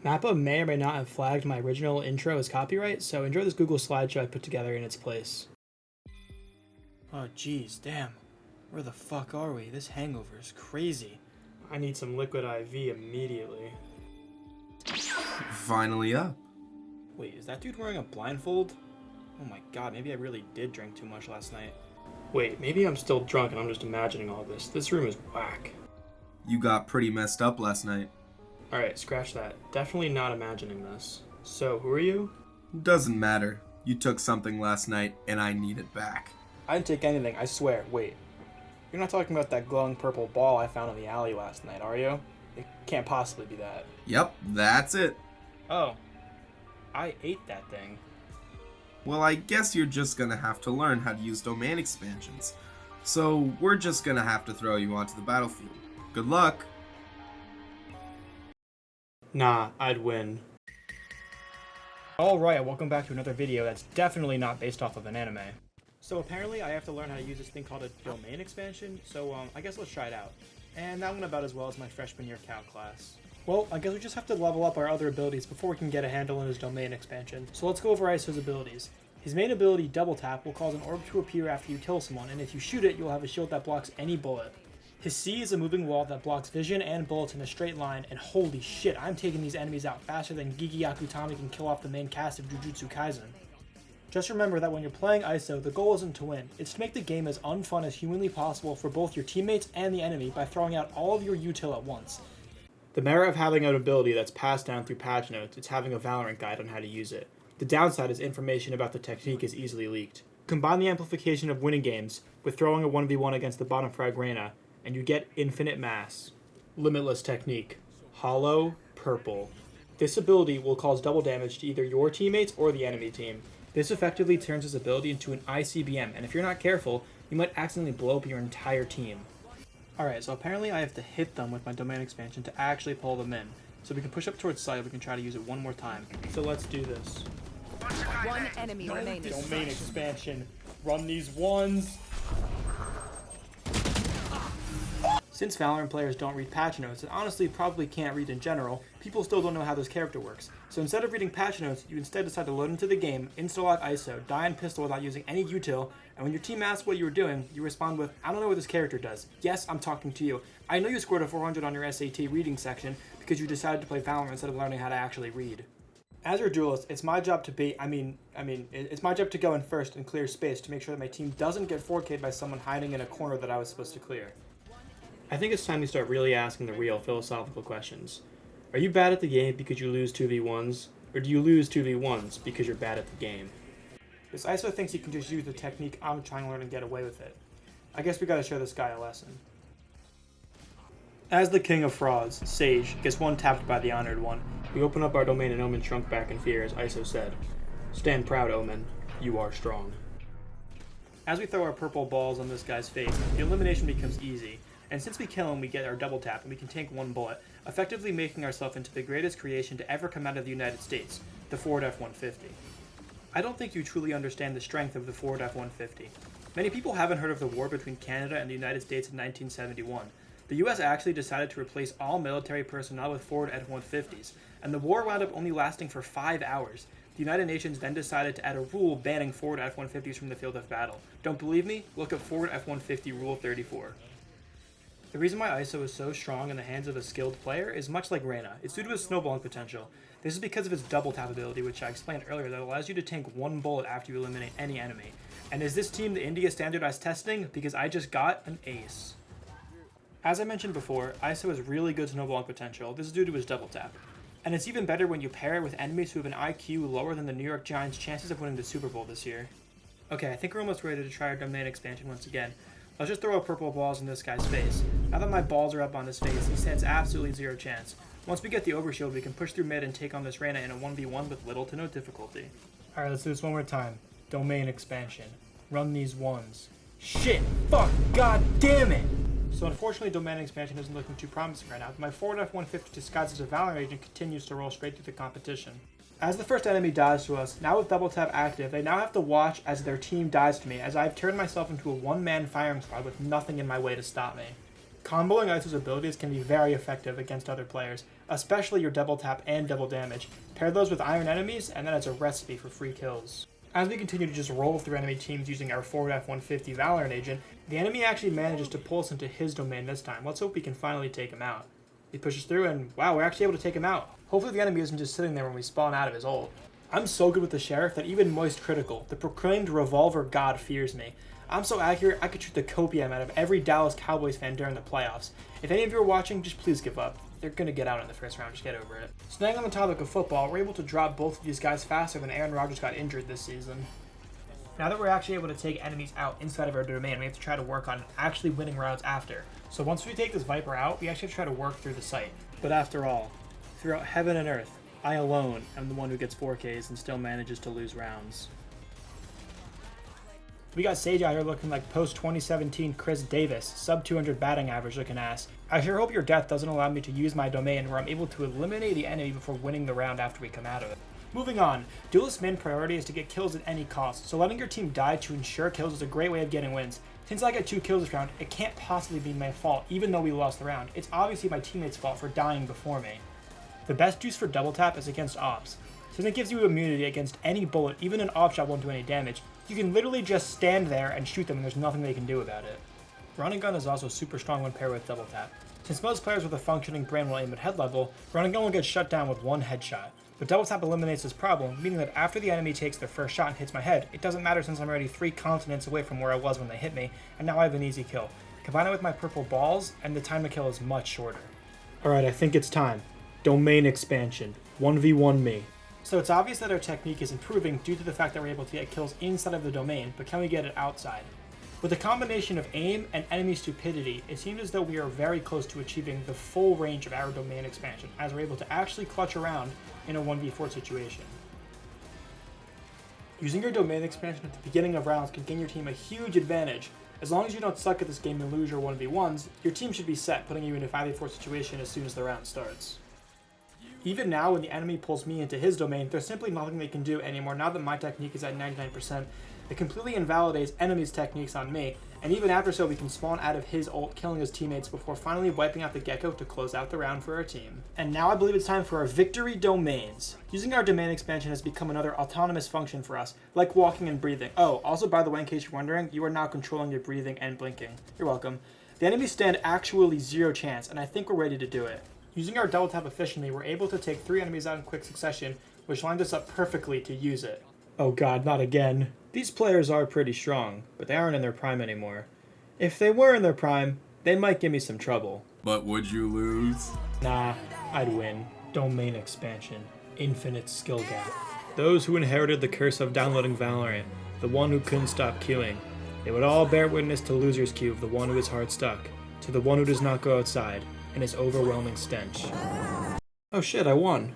Mappa may or may not have flagged my original intro as copyright, so enjoy this Google slideshow I put together in its place. Oh jeez, damn. Where the fuck are we? This hangover is crazy. I need some liquid IV immediately. Finally up. Wait, is that dude wearing a blindfold? Oh my god, maybe I really did drink too much last night. Wait, maybe I'm still drunk and I'm just imagining all this. This room is whack. You got pretty messed up last night. Alright, scratch that. Definitely not imagining this. So, who are you? Doesn't matter. You took something last night and I need it back. I didn't take anything, I swear. Wait. You're not talking about that glowing purple ball I found in the alley last night, are you? It can't possibly be that. Yep, that's it. Oh. I ate that thing. Well, I guess you're just gonna have to learn how to use domain expansions. So, we're just gonna have to throw you onto the battlefield. Good luck! Nah, I'd win. Alright, welcome back to another video that's definitely not based off of an anime. So apparently I have to learn how to use this thing called a domain expansion, so I guess let's try it out. And that went about as well as my freshman year calc class. Well, I guess we just have to level up our other abilities before we can get a handle on his domain expansion. So let's go over Iso's abilities. His main ability, Double Tap, will cause an orb to appear after you kill someone, and if you shoot it, you'll have a shield that blocks any bullet. His C is a moving wall that blocks vision and bullets in a straight line, and holy shit, I'm taking these enemies out faster than Gigi Akutami can kill off the main cast of Jujutsu Kaisen. Just remember that when you're playing ISO, the goal isn't to win, it's to make the game as unfun as humanly possible for both your teammates and the enemy by throwing out all of your util at once. The merit of having an ability that's passed down through patch notes is having a Valorant guide on how to use it. The downside is information about the technique is easily leaked. Combine the amplification of winning games with throwing a 1v1 against the bottom frag Reyna, and you get infinite mass. Limitless technique. Hollow Purple. This ability will cause double damage to either your teammates or the enemy team. This effectively turns his ability into an ICBM, and if you're not careful, you might accidentally blow up your entire team. Alright, so apparently I have to hit them with my domain expansion to actually pull them in. So we can push up towards site, we can try to use it one more time. So let's do this. One enemy remaining. Domain expansion. Run these ones. Since Valorant players don't read patch notes, and honestly probably can't read in general, people still don't know how this character works. So instead of reading patch notes, you instead decide to load into the game, install ISO, die in pistol without using any util, and when your team asks what you were doing, you respond with, I don't know what this character does. Yes, I'm talking to you. I know you scored a 400 on your SAT reading section because you decided to play Valorant instead of learning how to actually read. As your duelist, it's my job to it's my job to go in first and clear space to make sure that my team doesn't get 4K'd by someone hiding in a corner that I was supposed to clear. I think it's time we start really asking the real philosophical questions. Are you bad at the game because you lose 2v1s? Or do you lose 2v1s because you're bad at the game? This ISO thinks he can just use the technique I'm trying to learn and get away with it. I guess we gotta show this guy a lesson. As the king of frauds, Sage gets one tapped by the honored one. We open up our domain and Omen shrunk back in fear as ISO said, Stand proud, Omen. You are strong. As we throw our purple balls on this guy's face, the elimination becomes easy. And since we kill him, we get our double tap and we can tank one bullet, effectively making ourselves into the greatest creation to ever come out of the United States, the Ford F-150. I don't think you truly understand the strength of the Ford F-150. Many people haven't heard of the war between Canada and the United States in 1971. The US actually decided to replace all military personnel with Ford F-150s, and the war wound up only lasting for 5 hours. The United Nations then decided to add a rule banning Ford F-150s from the field of battle. Don't believe me? Look up Ford F-150 Rule 34. The reason why ISO is so strong in the hands of a skilled player is much like Reyna. It's due to his snowballing potential. This is because of his double tap ability, which I explained earlier, that allows you to tank one bullet after you eliminate any enemy. And is this team the India standardized testing? Because I just got an ace. As I mentioned before, ISO has really good snowballing potential. This is due to his double tap. And it's even better when you pair it with enemies who have an IQ lower than the New York Giants' chances of winning the Super Bowl this year. Okay, I think we're almost ready to try our domain expansion once again. Let's just throw out purple balls in this guy's face. Now that my balls are up on his face, he stands absolutely zero chance. Once we get the overshield, we can push through mid and take on this Reyna in a 1v1 with little to no difficulty. Alright, let's do this one more time. Domain expansion. Run these ones. Shit! Fuck! God damn it! So unfortunately, domain expansion isn't looking too promising right now, but my Ford F-150 disguised as a Valorant agent continues to roll straight through the competition. As the first enemy dies to us, now with double tap active, they now have to watch as their team dies to me, as I've turned myself into a one-man firing squad with nothing in my way to stop me. Comboing Iso's abilities can be very effective against other players, especially your double tap and double damage. Pair those with iron enemies, and then it's a recipe for free kills. As we continue to just roll through enemy teams using our forward F-150 Valorant agent, the enemy actually manages to pull us into his domain this time. Let's hope we can finally take him out. He pushes through and wow, we're actually able to take him out. Hopefully the enemy isn't just sitting there when we spawn out of his ult. I'm so good with the Sheriff that even Moist Critical, the proclaimed revolver god, fears me. I'm so accurate, I could shoot the copium out of every Dallas Cowboys fan during the playoffs. If any of you are watching, just please give up. They're going to get out in the first round, just get over it. Staying on the topic of football, we're able to drop both of these guys faster than Aaron Rodgers got injured this season. Now that we're actually able to take enemies out inside of our domain, we have to try to work on actually winning rounds after. So once we take this Viper out, we actually have to try to work through the site. But after all, throughout heaven and earth, I alone am the one who gets 4Ks and still manages to lose rounds. We got Sage out here looking like post-2017 Chris Davis, sub-200 batting average looking ass. I sure hope your death doesn't allow me to use my domain where I'm able to eliminate the enemy before winning the round after we come out of it. Moving on, Duelist's main priority is to get kills at any cost, so letting your team die to ensure kills is a great way of getting wins. Since I got 2 kills this round, it can't possibly be my fault even though we lost the round. It's obviously my teammates' fault for dying before me. The best use for double tap is against ops. Since it gives you immunity against any bullet, even an op shot won't do any damage, you can literally just stand there and shoot them and there's nothing they can do about it. Run and gun is also super strong when paired with double tap. Since most players with a functioning brain will aim at head level, run and gun will get shut down with 1 headshot. But double tap eliminates this problem, meaning that after the enemy takes their first shot and hits my head, it doesn't matter since I'm already 3 continents away from where I was when they hit me, and now I have an easy kill. Combine it with my purple balls, and the time to kill is much shorter. Alright, I think it's time. Domain expansion. 1v1 me. So it's obvious that our technique is improving due to the fact that we're able to get kills inside of the domain, but can we get it outside? With a combination of aim and enemy stupidity, it seems as though we are very close to achieving the full range of our domain expansion, as we're able to actually clutch around in a 1v4 situation. Using your domain expansion at the beginning of rounds can gain your team a huge advantage. As long as you don't suck at this game and lose your 1v1s, your team should be set, putting you in a 5v4 situation as soon as the round starts. Even now, when the enemy pulls me into his domain, there's simply nothing they can do anymore now that my technique is at 99%. It completely invalidates enemies' techniques on me, and even after so we can spawn out of his ult, killing his teammates before finally wiping out the Gecko to close out the round for our team. And now I believe it's time for our victory domains. Using our domain expansion has become another autonomous function for us, like walking and breathing. Oh, also by the way, in case you're wondering, you are now controlling your breathing and blinking. You're welcome. The enemies stand actually 0 chance, and I think we're ready to do it. Using our double tap efficiently, we're able to take 3 enemies out in quick succession, which lines us up perfectly to use it. Oh god, not again. These players are pretty strong, but they aren't in their prime anymore. If they were in their prime, they might give me some trouble. But would you lose? Nah, I'd win. Domain expansion. Infinite skill gap. Those who inherited the curse of downloading Valorant, the one who couldn't stop queuing, they would all bear witness to loser's queue of the one who is hard stuck, to the one who does not go outside, and his overwhelming stench. Oh shit, I won.